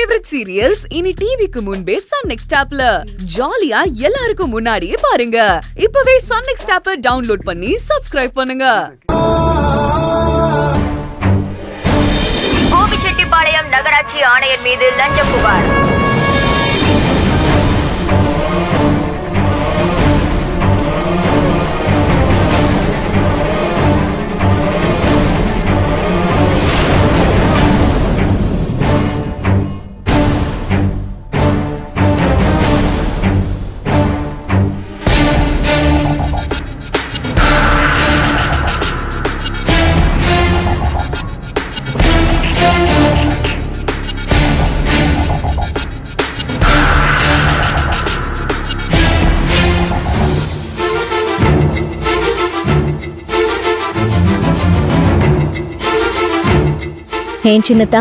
Favourite serials இனி டிவிக்கு முன்பே சன் நெக்ஸ்ட் ஆப்ல ஜாலியா எல்லாருக்கும் முன்னாடியே பாருங்க. இப்பவே சன் நெக்ஸ்ட் ஆப்பை டவுன்லோட் பண்ணி சப்ஸ்கிரைப் பண்ணுங்க. கோபிச்செட்டிப்பாளையம் நகராட்சி ஆணையர் மீது லஞ்ச புகார். ஏன் சின்னதா,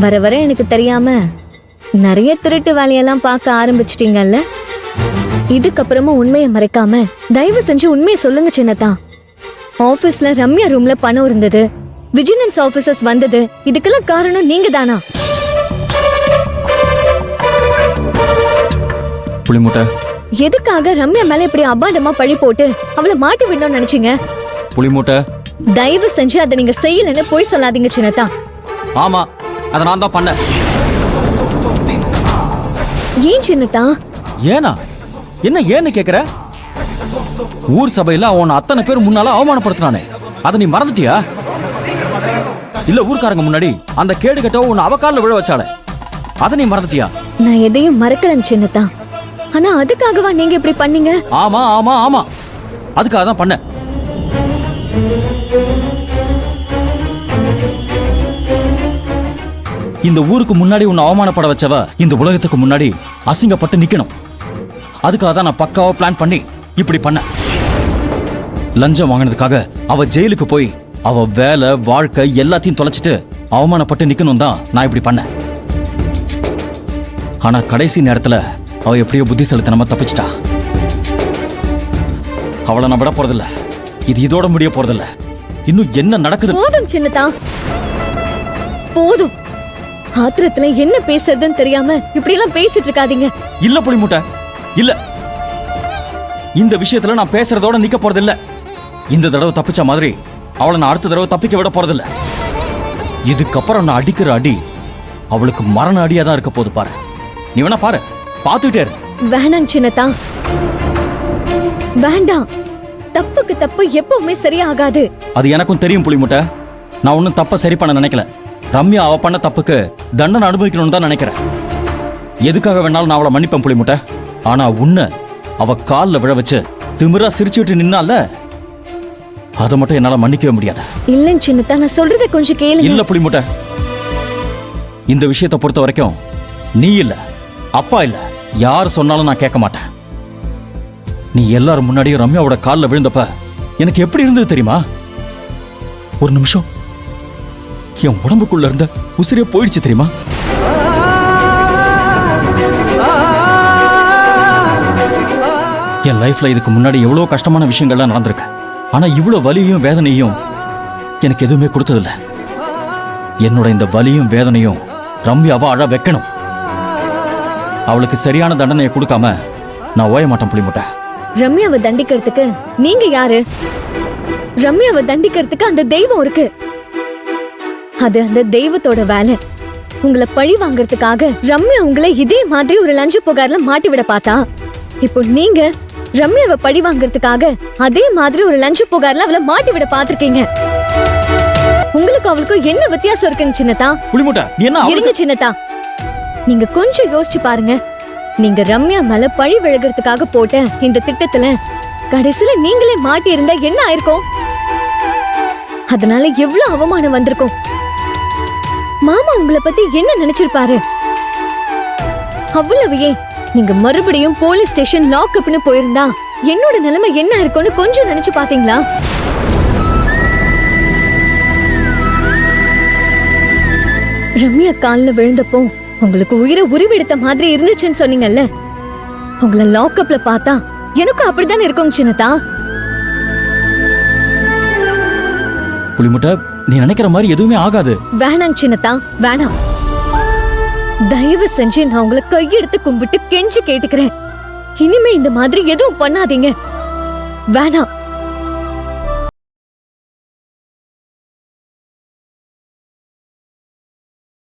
வர வர எனக்கு தெரியாம நிறைய திருட்டு வேலையெல்லாம் பார்க்க ஆரம்பிச்சிட்டீங்கல்ல. இதுக்கப்புறமும் உண்மையை மறைக்காம தயவு செஞ்சு உண்மையை சொல்லுங்க சின்னதா. ஆபீஸ்ல ரம்யா ரூம்ல பணம் இருந்தது, விஜிலன்ஸ் ஆபீசர்ஸ் வந்தது, இதுக்கெல்லாம் காரணம் நீங்க தானா? புளிமுட்டை, எதுக்காக ரம்யா மேல இப்படி அபாண்டமா பழி போட்டு அவளை மாட்டி விடணும்னு நினைச்சீங்க? புளிமுட்டை, தயவு செஞ்சு அதை நீங்க செய்யலன்னு போய் சொல்லாதீங்க சின்னதா. ஆமா, அத நான் தான் பண்ணேன். ஏன் சின்னதா? ஏனா என்ன ஏன்னு கேக்குற? ஊர் சபையில அவன் அத்தனை பேர் முன்னால அவமானப்படுத்தினானே, அதை நீ மறந்துட்டியா? இல்ல ஊர்க்காரங்க முன்னாடி அந்த கேடு கட்டவ உன்னை அவகால விழ வச்சால, அதை நீ மறந்துட்டியா? நான் எதையும் மறக்கலன்னு சின்னதா. ஆனா அதுக்காகவா நீங்க இப்படி பண்ணீங்க? ஆமா ஆமா ஆமா, அதுக்காக தான் பண்ண. இந்த ஊருக்கு முன்னாடி உன்னை அவமானப்பட வச்சவ இந்த உலகத்துக்கு முன்னாடி அசிங்கப்பட்டு நிக்கணும். அதுக்காக தான் நான் பக்காவா பிளான் பண்ணி இப்படி பண்ண. லஞ்சம் வாங்கினதுக்காக அவ ஜெயிலுக்கு போய் அவ வேலை வாழ்க்கை எல்லாத்தையும் தொலைச்சிட்டு அவமானப்பட்டு நிக்கணும் தான் நான் இப்படி பண்ண. ஆனா கடைசி நேரத்துல அவ எப்படியோ புத்திசாலித்தனமா தப்பிச்சிட்டா. அவளை நான் விட போறதில்ல. இது இதோட முடிய போறதில்ல. இன்னும் என்ன நடக்குது? போதும் சின்னதா, போதும். ஆத்திரத்துல என்ன பேசுறதுன்னு தெரியாம இப்படி எல்லாம் பேசிட்டு இருக்காதீங்க. இல்ல புளிமுட்டை, இல்ல. இந்த விஷயத்துல நான் பேசுறதோட நிக்க போறதில்ல. இந்த தடவை தப்பிச்ச மாதிரி அவளை நான் அடுத்த தடவை தப்பிக்க விட போறதில்ல. இதுக்கப்புறம் நான் அடிக்கிற அடி அவளுக்கு மரண அடியா தான் இருக்க போகுது. பாரு, நீ வேணா பாரு, பாத்துட்டே இரு. வேணாம் சின்னதா, வேண்டாம். தப்புக்கு தப்பு எப்பவுமே சரியாகாது. அது எனக்கும் தெரியும் புளிமுட்டை. நான் ஒன்னும் தப்ப சரி பண்ண நினைக்கல. ரம்யா அவ பண்ண தப்புக்கு தண்டனை அனுபவிக்கணும்னு தான் நினைக்கிறேன். எதுக்காக வேணாலும் நான் அவளை மன்னிப்பேன் புளிமுட்டை. ஆனா உன்னை அவ காலில் விழ வச்சு திமிரா சிரிச்சுட்டு நின்னால, அதை மட்டும் என்னால மன்னிக்கவே முடியாது. இல்ல சின்னதா, நான் சொல்றதை கொஞ்சம் கேளுங்க. இல்ல புளிமுட்டை, இந்த விஷயத்தை பொறுத்த வரைக்கும் நீ இல்ல, அப்பா இல்ல, யார் சொன்னாலும் நான் கேட்க மாட்டேன். நீ எல்லாரும் முன்னாடியும் ரம்யாவோட காலில் விழுந்தப்ப எனக்கு எப்படி இருந்தது தெரியுமா? ஒரு நிமிஷம் என் உடம்புக்குள்ள இருந்த உசிரே போயிடுச்சு தெரியுமா? என் லைஃப்ல இதுக்கு முன்னாடி எவ்வளவு கஷ்டமான விஷயங்கள்லாம் நடந்திருக்கு. ஆனா இவ்வளவு வலியும் வேதனையும் எனக்கு எதுவுமே கொடுத்ததில்ல. என்னோட இந்த வலியும் வேதனையும் ரம்யாவை அழ வைக்கணும். அவளுக்கு சரியான தண்டனையை கொடுக்காம நான் ஓய மாட்டேன் புளிமுட்டை. ரம்யாவை தண்டிக்கிறதுக்கு நீங்க யாரு? ரம்யாவை தண்டிக்கிறதுக்கு அந்த தெய்வம் இருக்கு. அது அந்த தெய்வத்தோட வேலை. உங்களை பழி வாங்கறதுக்காக ரம்யா உங்களை இதே மாதிரி ஒரு லஞ்ச புகார்ல மாட்டி விட பார்த்தா, இப்போ நீங்க ரம்யாவை பழி வாங்கறதுக்காக அதே மாதிரி ஒரு லஞ்ச புகார்ல அவளை மாட்டி விட பாத்திருக்கீங்க. உங்களுக்கு அவளுக்கும் என்ன வித்தியாசம் இருக்குங்க சின்னதா? புளிமுட்டை, நீ என்ன இருங்க சின்னதா, நீங்க கொஞ்சம் யோசிச்சு பாருங்க. நீங்க ரம்யா மேல பழி விழுகிறதுக்காக போட்ட இந்த திட்டத்துல கடைசியில நீங்களே மாட்டி இருந்தா என்ன ஆயிருக்கும்? அதனால எவ்வளவு அவமானம் வந்திருக்கும். மாமா உங்களை பத்தி என்ன நினைச்சிருப்பாரு? அவ்வளவையே நீங்க மறுபடியும் போலீஸ் ஸ்டேஷன் லாக்அப்னு போயிருந்தா என்னோட நிலைமை என்ன இருக்கும்னு கொஞ்சம் நினைச்சு பாத்தீங்களா? ரம்யா கால்ல விழுந்தப்போ உங்களுக்கு உயிரை உருவெடுத்த மாதிரி இருந்துச்சுன்னு சொன்னீங்கல்ல. உங்களை லாக்அப்ல பார்த்தா எனக்கும் அப்படித்தானே இருக்கும் சின்னதா. புளிமுட்டை, நீ நினைக்கிற மாதிரி எதுவுமே ஆகாது. வேணாம் சின்னதா, வேணாம். தயவு செஞ்சு நான் உங்களை கையெடுத்து கும்பிட்டு கெஞ்சி கேட்டுக்கிறேன். இனிமே இந்த மாதிரி எதுவும் பண்ணாதீங்க. வேணாம்.